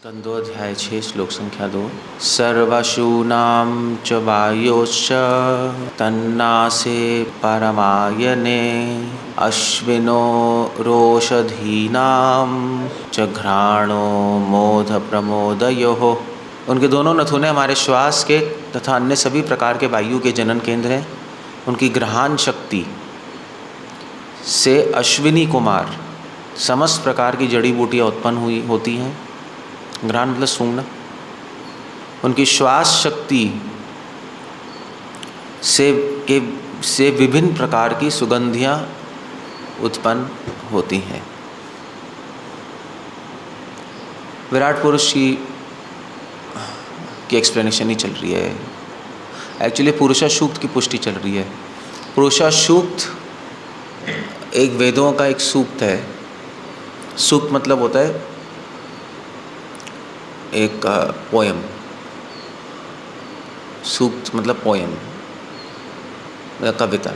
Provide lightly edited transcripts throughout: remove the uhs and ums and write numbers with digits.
स्कंदोऽध्याय 6 श्लोक संख्या 2। सर्वशूनां च वायोश्च तन्नासे परमायने अश्विनो रोषधीनां च घ्राणो मोध प्रमोदयोः। उनके दोनों नथुने हमारे श्वास के तथा अन्य सभी प्रकार के वायु के जनन केंद्र हैं। उनकी ग्रहण शक्ति से अश्विनी कुमार समस्त प्रकार की जड़ी बूटियाँ उत्पन्न होती हैं। घ्राण मतलब सूंघना। उनकी श्वास शक्ति से विभिन्न प्रकार की सुगंधियाँ उत्पन्न होती हैं। विराट पुरुष की एक्सप्लेनेशन ही चल रही है। एक्चुअली पुरुषा सूक्त की पुष्टि चल रही है। पुरुषा सूक्त एक वेदों का एक सूक्त है। सूक्त मतलब होता है एक पोयम। सूक्त मतलब पोयम या कविता,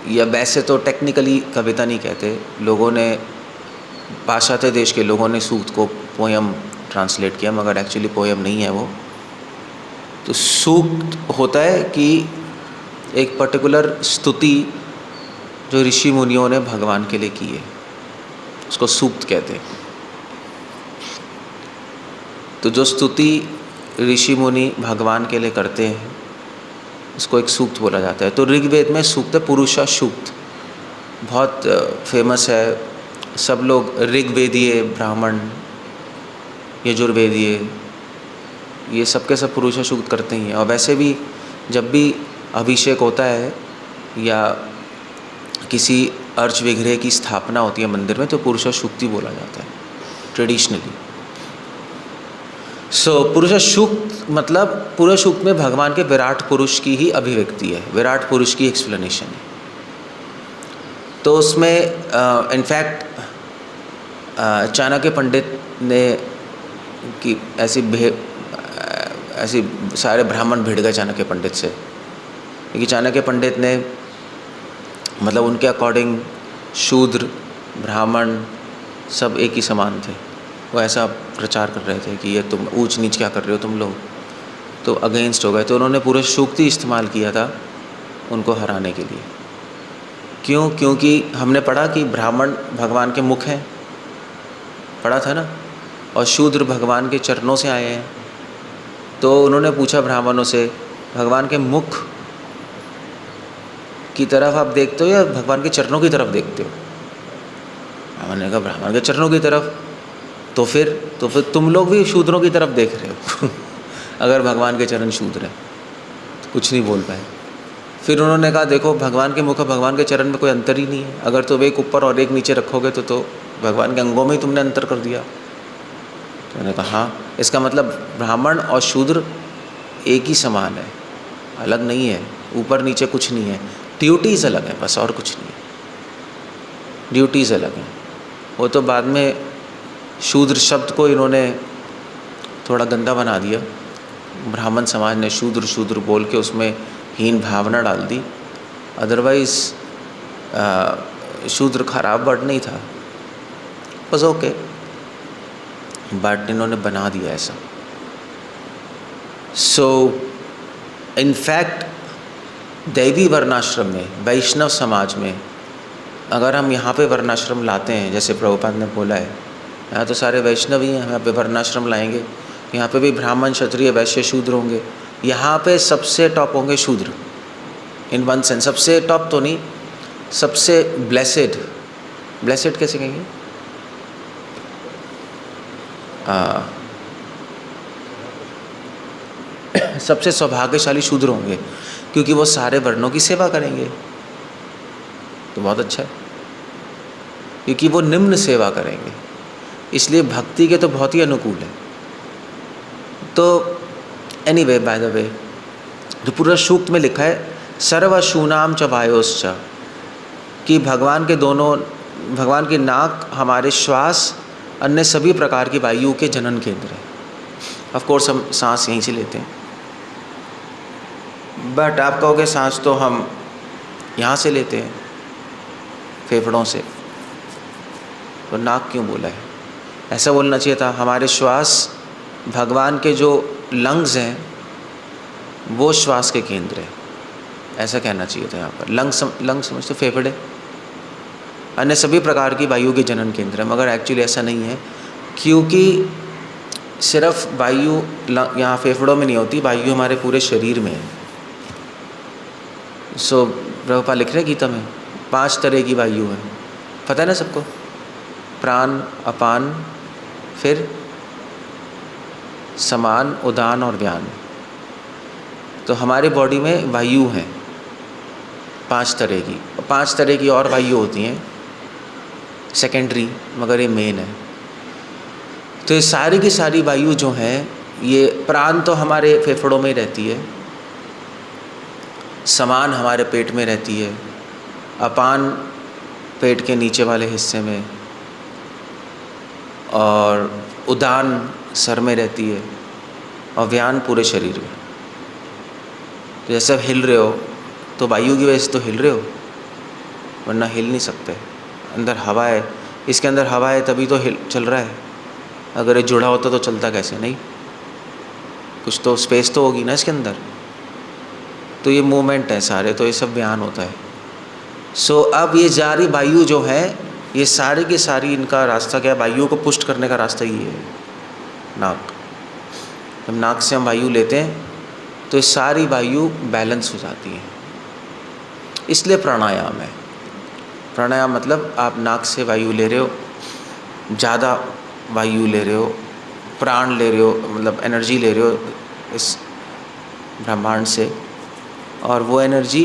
या वैसे तो टेक्निकली कविता नहीं कहते लोगों ने, पाश्चात्य देश के लोगों ने सूक्त को पोयम ट्रांसलेट किया, मगर एक्चुअली पोयम नहीं है वो। तो सूक्त होता है कि एक पर्टिकुलर स्तुति जो ऋषि मुनियों ने भगवान के लिए की है, उसको सूक्त कहते हैं। तो जो स्तुति ऋषि मुनि भगवान के लिए करते हैं उसको एक सूक्त बोला जाता है। तो ऋग्वेद में सूक्त है पुरुषा सूक्त, बहुत फेमस है। सब लोग ऋग्वेदीय, ब्राह्मण, यजुर्वेदीय, ये सबके सब पुरुषा सूक्त करते ही हैं। और वैसे भी जब भी अभिषेक होता है या किसी अर्च विग्रह की स्थापना होती है मंदिर में, तो पुरुषा सूक्ति बोला जाता है ट्रेडिशनली। पुरुषा सूक्त मतलब पुरुष सूक्त में भगवान के विराट पुरुष की ही अभिव्यक्ति है, विराट पुरुष की एक्सप्लेनेशन है। तो उसमें इनफैक्ट चाणक्य पंडित ने कि ऐसी सारे ब्राह्मण भिड़ गए चाणक्य पंडित से, क्योंकि चाणक्य पंडित ने मतलब उनके अकॉर्डिंग शूद्र ब्राह्मण सब एक ही समान थे। वो ऐसा प्रचार कर रहे थे कि ये तुम ऊंच नीच क्या कर रहे हो तुम लोग, तो अगेंस्ट हो गए। तो उन्होंने पूरे सूक्ति इस्तेमाल किया था उनको हराने के लिए। क्यों? क्योंकि हमने पढ़ा कि ब्राह्मण भगवान के मुख हैं, पढ़ा था ना, और शूद्र भगवान के चरणों से आए हैं। तो उन्होंने पूछा ब्राह्मणों से, भगवान के मुख की तरफ आप देखते हो या भगवान के चरणों की तरफ देखते हो? ब्राह्मण ने कहा ब्राह्मण के चरणों की तरफ। तो फिर तुम लोग भी शूद्रों की तरफ देख रहे हो अगर भगवान के चरण शूद्र हैं। तो कुछ नहीं बोल पाए। फिर उन्होंने कहा देखो, भगवान के मुख और भगवान के चरण में कोई अंतर ही नहीं है। अगर तुम एक ऊपर और एक नीचे रखोगे तो भगवान के अंगों में ही तुमने अंतर कर दिया। तो उन्होंने कहा हाँ, इसका मतलब ब्राह्मण और शूद्र एक ही समान है, अलग नहीं है, ऊपर नीचे कुछ नहीं है। ड्यूटीज़ अलग हैं बस, और कुछ नहीं है। ड्यूटीज़ अलग हैं। वो तो बाद में शूद्र शब्द को इन्होंने थोड़ा गंदा बना दिया। ब्राह्मण समाज ने शूद्र शूद्र बोल के उसमें हीन भावना डाल दी। अदरवाइज़ शूद्र खराब वर्ड नहीं था, बस ओके, बट इन्होंने बना दिया ऐसा। सो इनफैक्ट दैवी वर्णाश्रम में, वैष्णव समाज में, अगर हम यहाँ पे वर्णाश्रम लाते हैं, जैसे प्रभुपाद ने बोला है, यहाँ तो सारे वैष्णव ही हैं, यहाँ पे वर्णाश्रम लाएंगे, यहाँ पे भी ब्राह्मण, क्षत्रिय, वैश्य, शूद्र होंगे। यहाँ पे सबसे टॉप होंगे शूद्र, इन वन सेंस। सबसे टॉप तो नहीं, सबसे ब्लेसेड कैसे कहेंगे, सबसे सौभाग्यशाली शूद्र होंगे, क्योंकि वो सारे वर्णों की सेवा करेंगे। तो बहुत अच्छा है, क्योंकि वो निम्न सेवा करेंगे, इसलिए भक्ति के तो बहुत ही अनुकूल है। तो एनीवे, बाय द वे, तो पूरा सूक्त में लिखा है सर्वशूनाम च वायोश्च, कि भगवान की नाक हमारे श्वास, अन्य सभी प्रकार की वायु के जनन केंद्र है। ऑफ कोर्स हम सांस यहीं से लेते हैं, बट आप कहोगे सांस तो हम यहाँ से लेते हैं, फेफड़ों से, तो नाक क्यों बोला है? ऐसा बोलना चाहिए था, हमारे श्वास भगवान के जो लंग्स हैं वो श्वास के केंद्र है, ऐसा कहना चाहिए था यहाँ पर। लंग्स समझते फेफड़े, अन्य सभी प्रकार की वायु के जनन केंद्र है, मगर एक्चुअली ऐसा नहीं है, क्योंकि सिर्फ वायु यहाँ फेफड़ों में नहीं होती, वायु हमारे पूरे शरीर में है। सो प्रभुपाद लिख रहे हैं गीता में 5 तरह की वायु है, पता है ना सबको, प्राण, अपान, फिर समान, उदान और व्यान। तो हमारे बॉडी में वायु हैं 5 तरह की, 5 तरह की और वायु होती हैं सेकेंडरी, मगर ये मेन है। तो ये सारी की सारी वायु जो है, ये प्राण तो हमारे फेफड़ों में रहती है, समान हमारे पेट में रहती है, अपान पेट के नीचे वाले हिस्से में, और उदान सर में रहती है, और व्यान पूरे शरीर में। तो जैसे आप हिल रहे हो तो वायु की वजह से तो हिल रहे हो, वरना हिल नहीं सकते। अंदर हवा है, इसके अंदर हवा है तभी तो चल रहा है, अगर ये जुड़ा होता तो चलता कैसे, नहीं, कुछ तो स्पेस तो होगी ना इसके अंदर। तो ये मूवमेंट है सारे, तो ये सब व्यान होता है। सो अब ये जारी वायु जो है, ये सारी की सारी, इनका रास्ता क्या है, वायु को पुष्ट करने का रास्ता ये है, नाक। जब नाक से हम वायु लेते हैं तो ये सारी वायु बैलेंस हो जाती है, इसलिए प्राणायाम है। प्राणायाम मतलब आप नाक से वायु ले रहे हो, ज़्यादा वायु ले रहे हो, प्राण ले रहे हो, मतलब एनर्जी ले रहे हो इस ब्रह्मांड से, और वो एनर्जी,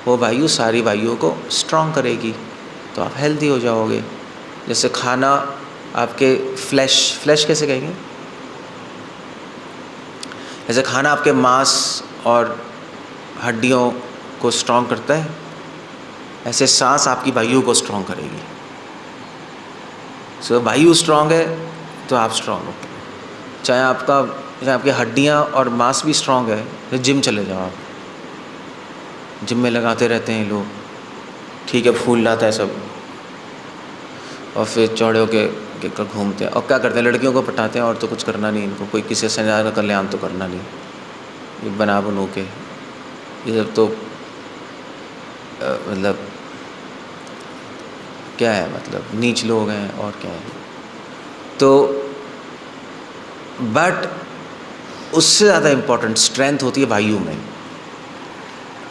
वो वायु सारी वायुओं को स्ट्रॉन्ग करेगी, तो आप हेल्दी हो जाओगे। जैसे खाना आपके फ्लैश कैसे कहेंगे, जैसे खाना आपके मांस और हड्डियों को स्ट्रॉन्ग करता है, ऐसे सांस आपकी वायु को स्ट्रॉन्ग करेगी। सो वायु स्ट्रॉन्ग है तो आप स्ट्रॉन्ग हो, चाहे आपकी हड्डियाँ और मांस भी स्ट्रॉन्ग है तो जिम चले जाओ आप, जिम में लगाते रहते हैं लोग, ठीक है, फूल लाता है सब, और फिर चौड़े होके घूमते हैं, और क्या करते हैं, लड़कियों को पटाते हैं, और तो कुछ करना नहीं इनको, कोई किसी से ज़्यादा कल्याण तो करना नहीं, ये बना बनू के, ये सब तो मतलब क्या है, मतलब नीच लोग हैं और क्या है। तो बट उससे ज़्यादा इम्पोर्टेंट स्ट्रेंथ होती है वायु में।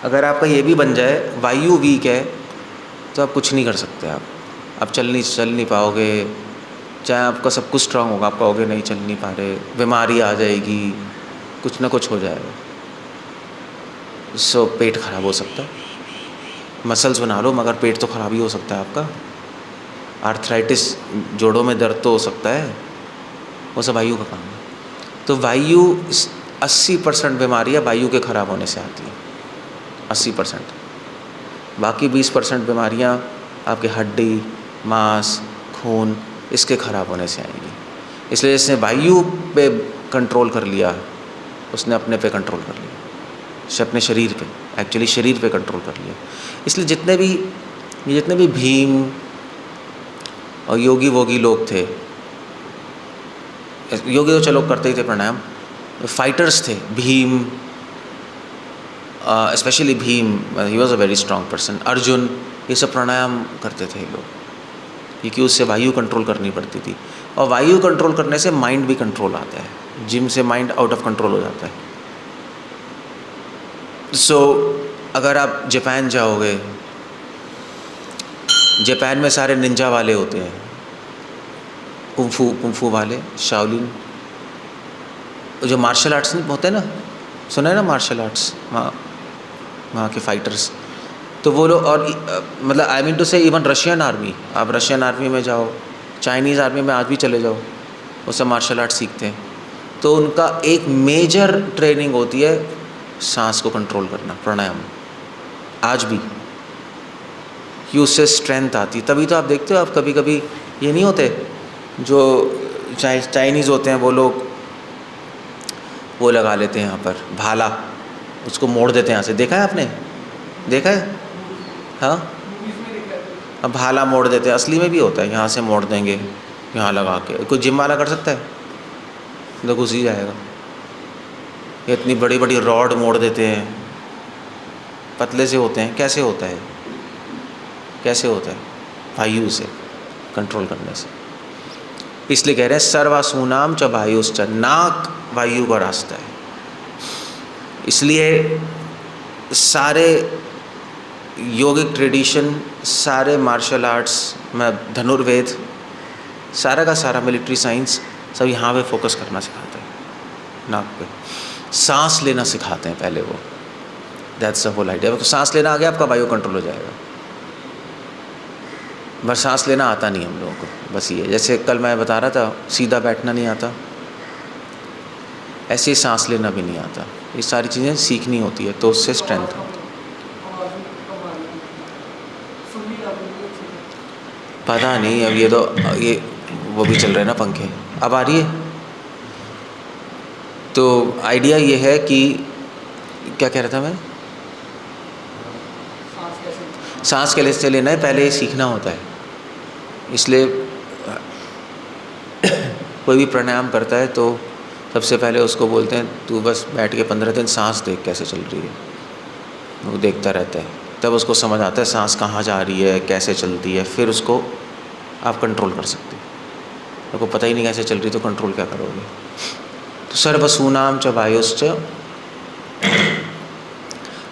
अगर आपका ये भी बन जाए वायु वीक है तो आप कुछ नहीं कर सकते, आप चल नहीं पाओगे, चाहे आपका सब कुछ स्ट्रांग होगा, आप कहोगे नहीं चल नहीं पा रहे, बीमारी आ जाएगी, कुछ ना कुछ हो जाएगा। सो पेट खराब हो सकता है, मसल्स बना लो मगर पेट तो खराब ही हो सकता है आपका, आर्थराइटिस, जोड़ों में दर्द तो हो सकता है, वो सब वायु का काम है। तो वायु 80% बीमारियाँ वायु के खराब होने से आती हैं, 80%। बाकी 20% बीमारियाँ आपके हड्डी, मांस, खून, इसके खराब होने से आएंगी। इसलिए इसने वायु पे कंट्रोल कर लिया, उसने अपने पे कंट्रोल कर लिया, अपने शरीर पे, एक्चुअली शरीर पे कंट्रोल कर लिया। इसलिए जितने भी भीम और योगी वोगी लोग थे, योगी तो चलो करते ही थे प्राणायाम, फाइटर्स थे, Bhim, specially Bhim, he was a very strong person, Arjun, ये सब प्राणायाम करते थे लोग, क्योंकि उससे वायु कंट्रोल करनी पड़ती थी, और वायु कंट्रोल करने से माइंड भी कंट्रोल आता है, जिम से माइंड आउट ऑफ कंट्रोल हो जाता है। सो अगर आप जापान जाओगे, जापान में सारे निंजा वाले होते हैं, कुंफू वाले, शाओलिन, जो मार्शल आर्ट्स होते हैं ना, सुना है ना मार्शल आर्ट्स, वहाँ के फाइटर्स, तो वो लोग, और मतलब आई मीन टू से इवन रशियन आर्मी, आप रशियन आर्मी में जाओ, चाइनीज़ आर्मी में आज भी चले जाओ, वो सब मार्शल आर्ट सीखते हैं। तो उनका एक मेजर ट्रेनिंग होती है सांस को कंट्रोल करना, प्राणायाम, आज भी, कि उससे स्ट्रेंथ आती। तभी तो आप देखते हो, आप कभी कभी ये नहीं होते जो चाइनीज़ होते हैं, वो लोग वो लगा लेते हैं यहाँ पर भाला, उसको मोड़ देते हैं यहाँ से, देखा है आपने, देखा है? हाँ, अब भाला मोड़ देते हैं, असली में भी होता है, यहाँ से मोड़ देंगे, यहाँ लगा के। कोई जिम वाला कर सकता है? तो घुस ही जाएगा। ये इतनी बड़ी बड़ी रॉड मोड़ देते हैं, पतले से होते हैं। कैसे होता है? कैसे होता है? वायु से कंट्रोल करने से। इसलिए कह रहे हैं सर्वासूनाम च वायुश्च, नाक वायु का रास्ता है। इसलिए सारे योगिक ट्रेडिशन, सारे मार्शल आर्ट्स में धनुर्वेद, सारा का सारा मिलिट्री साइंस सब यहाँ पे फोकस करना सिखाते हैं, नाक पे। सांस लेना सिखाते हैं पहले वो। That's the whole idea. तो सांस लेना आ गया आपका, वायु कंट्रोल हो जाएगा। बस सांस लेना आता नहीं हम लोगों को, बस ये। जैसे कल मैं बता रहा था, सीधा बैठना नहीं आता, ऐसे ही सांस लेना भी नहीं आता। ये सारी चीज़ें सीखनी होती है, तो उससे स्ट्रेंथ होती है। पता नहीं, अब ये तो ये वो भी चल रहे हैं ना पंखे। अब आ रही है? तो आइडिया ये है कि क्या कह रहा था मैं, सांस कैसे लेना है पहले सीखना होता है। इसलिए कोई भी प्राणायाम करता है तो सबसे पहले उसको बोलते हैं तू बस बैठ के 15 दिन सांस देख कैसे चल रही है। वो देखता रहता है, तब उसको समझ आता है सांस कहाँ जा रही है, कैसे चलती है, फिर उसको आप कंट्रोल कर सकते हो। आपको पता ही नहीं कैसे चल रही तो कंट्रोल क्या करोगे। तो सर्वसूनाम च वायुश्च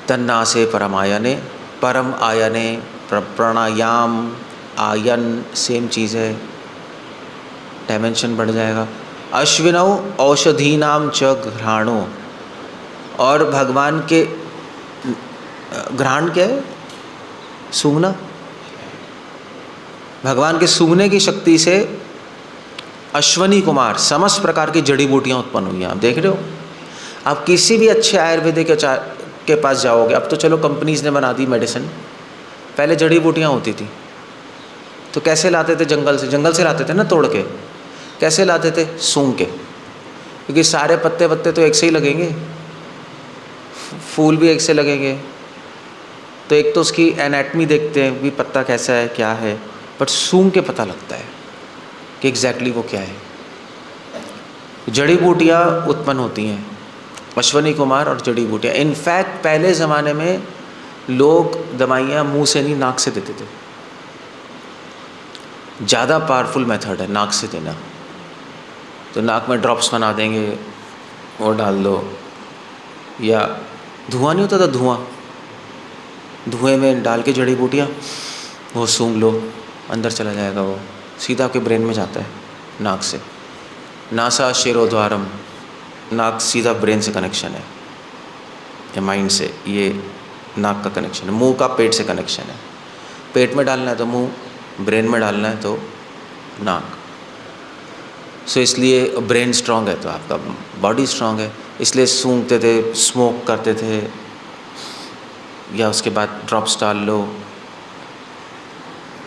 तन्नासे परमायने, परम आयने प्राणायाम आयन सेम चीज़ है, डायमेंशन बढ़ जाएगा। अश्विनौ औषधीनाम च घ्राणो, और भगवान के घ्राण क्या है? सूंघना। भगवान के सूंघने की शक्ति से अश्वनी कुमार समस्त प्रकार की जड़ी बूटियाँ उत्पन्न हुई हैं। आप देख रहे हो, आप किसी भी अच्छे आयुर्वेदिक के पास जाओगे, अब तो चलो कंपनीज़ ने बना दी मेडिसिन, पहले जड़ी बूटियाँ होती थी। तो कैसे लाते थे? जंगल से लाते थे ना, तोड़ के। कैसे लाते थे? सूंघ के, क्योंकि सारे पत्ते पत्ते तो एक से ही लगेंगे, फूल भी एक से लगेंगे। तो एक तो उसकी एनाटमी देखते हैं भी पत्ता कैसा है क्या है, बट सूंघ के पता लगता है कि एग्जैक्टली वो क्या है। जड़ी बूटियाँ उत्पन्न होती हैं, अश्वनी कुमार और जड़ी बूटियाँ। इनफैक्ट पहले ज़माने में लोग दवाइयाँ मुंह से नहीं, नाक से देते थे। ज़्यादा पावरफुल मेथड है नाक से देना। तो नाक में ड्रॉप्स बना देंगे, वो डाल दो, या धुआं नहीं होता था, धुएं में डाल के जड़ी बूटियाँ वो सूंघ लो, अंदर चला जाएगा, वो सीधा आपके ब्रेन में जाता है नाक से। नासा शिरोद्वारम, नाक सीधा ब्रेन से कनेक्शन है, या माइंड से। ये नाक का कनेक्शन है। मुंह का पेट से कनेक्शन है। पेट में डालना है तो मुंह, ब्रेन में डालना है तो नाक। सो इसलिए ब्रेन स्ट्रांग है तो आपका बॉडी स्ट्रांग है। इसलिए सूंघते थे, स्मोक करते थे, या उसके बाद ड्रॉप्स डाल लो।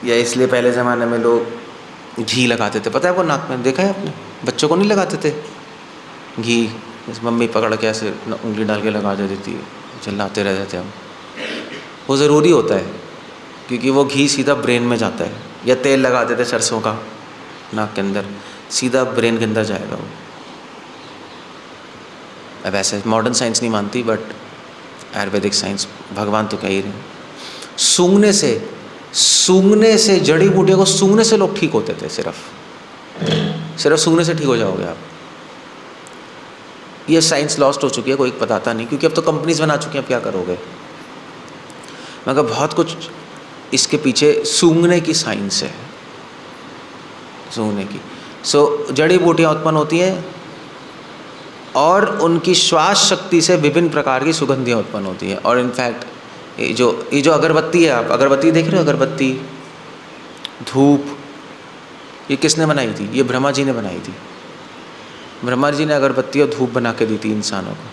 या इसलिए पहले ज़माने में लोग घी लगाते थे, पता है आपको? नाक में देखा है आपने? बच्चों को नहीं लगाते थे घी, मम्मी पकड़ के ऐसे उंगली डाल के लगा देती थी, चिल्लाते रहते थे हम। वो ज़रूरी होता है क्योंकि वो घी सीधा ब्रेन में जाता है। या तेल लगाते थे सरसों का नाक के अंदर, सीधा ब्रेन के अंदर जाएगा वो। अब ऐसे मॉडर्न साइंस नहीं मानती, बट आयुर्वेदिक साइंस, भगवान तो कह ही रहे हैं। सूंघने से जड़ी बूटियों को सूंघने से लोग ठीक होते थे। सिर्फ सूंघने से ठीक हो जाओगे आप। ये साइंस लॉस्ट हो चुकी है, कोई बताता नहीं, क्योंकि अब तो कंपनीज बना चुकी हैं। अब क्या करोगे? मगर बहुत कुछ इसके पीछे सूंघने की साइंस है, सूंघने की। सो जड़ी बूटियाँ उत्पन्न होती हैं और उनकी श्वास शक्ति से विभिन्न प्रकार की सुगंधियाँ उत्पन्न होती हैं। और इनफैक्ट ये जो अगरबत्ती है, आप अगरबत्ती देख रहे हो, अगरबत्ती, धूप, ये किसने बनाई थी? ये ब्रह्मा जी ने बनाई थी। ब्रह्मा जी ने अगरबत्ती और धूप बना के दी थी इंसानों को,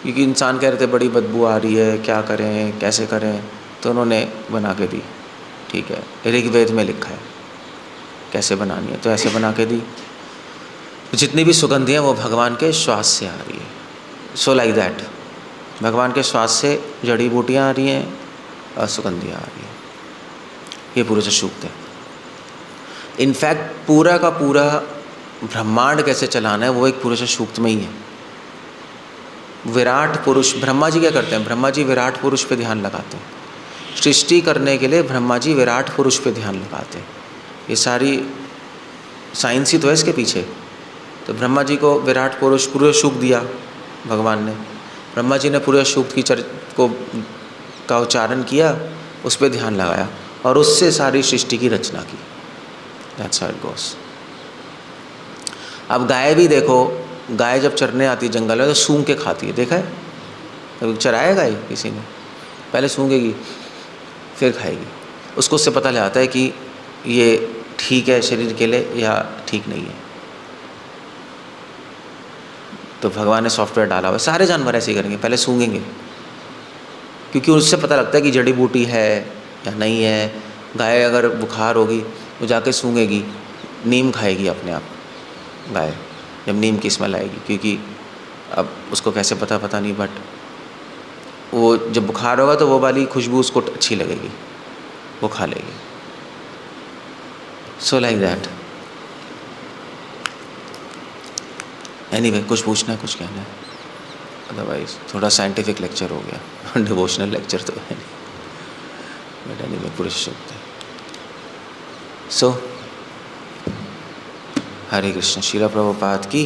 क्योंकि इंसान कह रहे थे बड़ी बदबू आ रही है, क्या करें, कैसे करें, तो उन्होंने बना के दी। ठीक है, ऋग्वेद में लिखा है कैसे बनानी है, तो ऐसे बना के दी। जितनी भी सुगंधियाँ वो भगवान के श्वास से आ रही है। सो लाइक दैट, भगवान के श्वास से जड़ी बूटियाँ आ रही हैं और सुगंधियाँ आ रही हैं। ये पूरे से सूक्त है। इनफैक्ट पूरा का पूरा ब्रह्मांड कैसे चलाना है वो एक पुरुष सूक्त में ही है। विराट पुरुष, ब्रह्मा जी क्या करते हैं? ब्रह्मा जी विराट पुरुष पे ध्यान लगाते हैं। सृष्टि करने के लिए ब्रह्मा जी विराट पुरुष पे ध्यान लगाते हैं। ये सारी साइंस ही तो है इसके पीछे। तो ब्रह्मा जी को विराट पुरुष पूरे सूक्त दिया भगवान ने। ब्रह्मा जी ने पूरे सूक्त का उच्चारण किया, उस पर ध्यान लगाया और उससे सारी सृष्टि की रचना की। That's how it goes. अब गाय भी देखो, गाय जब चरने आती है जंगल में तो सूंघ के खाती है, देखा है? कभी चराया गाय किसी ने? पहले सूंघेगी फिर खाएगी। उसको उससे पता लगाता है कि ये ठीक है शरीर के लिए या ठीक नहीं है। तो भगवान ने सॉफ्टवेयर डाला हुआ, सारे जानवर ऐसे ही करेंगे, पहले सूंघेंगे क्योंकि उससे पता लगता है कि जड़ी बूटी है या नहीं है। गाय अगर बुखार होगी वो जाके सूंघेगी, नीम खाएगी अपने आप गाय जब नीम की स्मेल आएगी, क्योंकि अब उसको कैसे पता नहीं, बट वो जब बुखार होगा तो वो वाली खुशबू उसको अच्छी लगेगी, वो खा लेगी। So like that. एनीवे, कुछ पूछना है, कुछ कहना है? अदरवाइज थोड़ा साइंटिफिक लेक्चर हो गया, डिवोशनल लेक्चर तो है नहीं, बट एनीवे पुरुष सूक्त है। सो हरे कृष्ण। श्रील प्रभुपाद की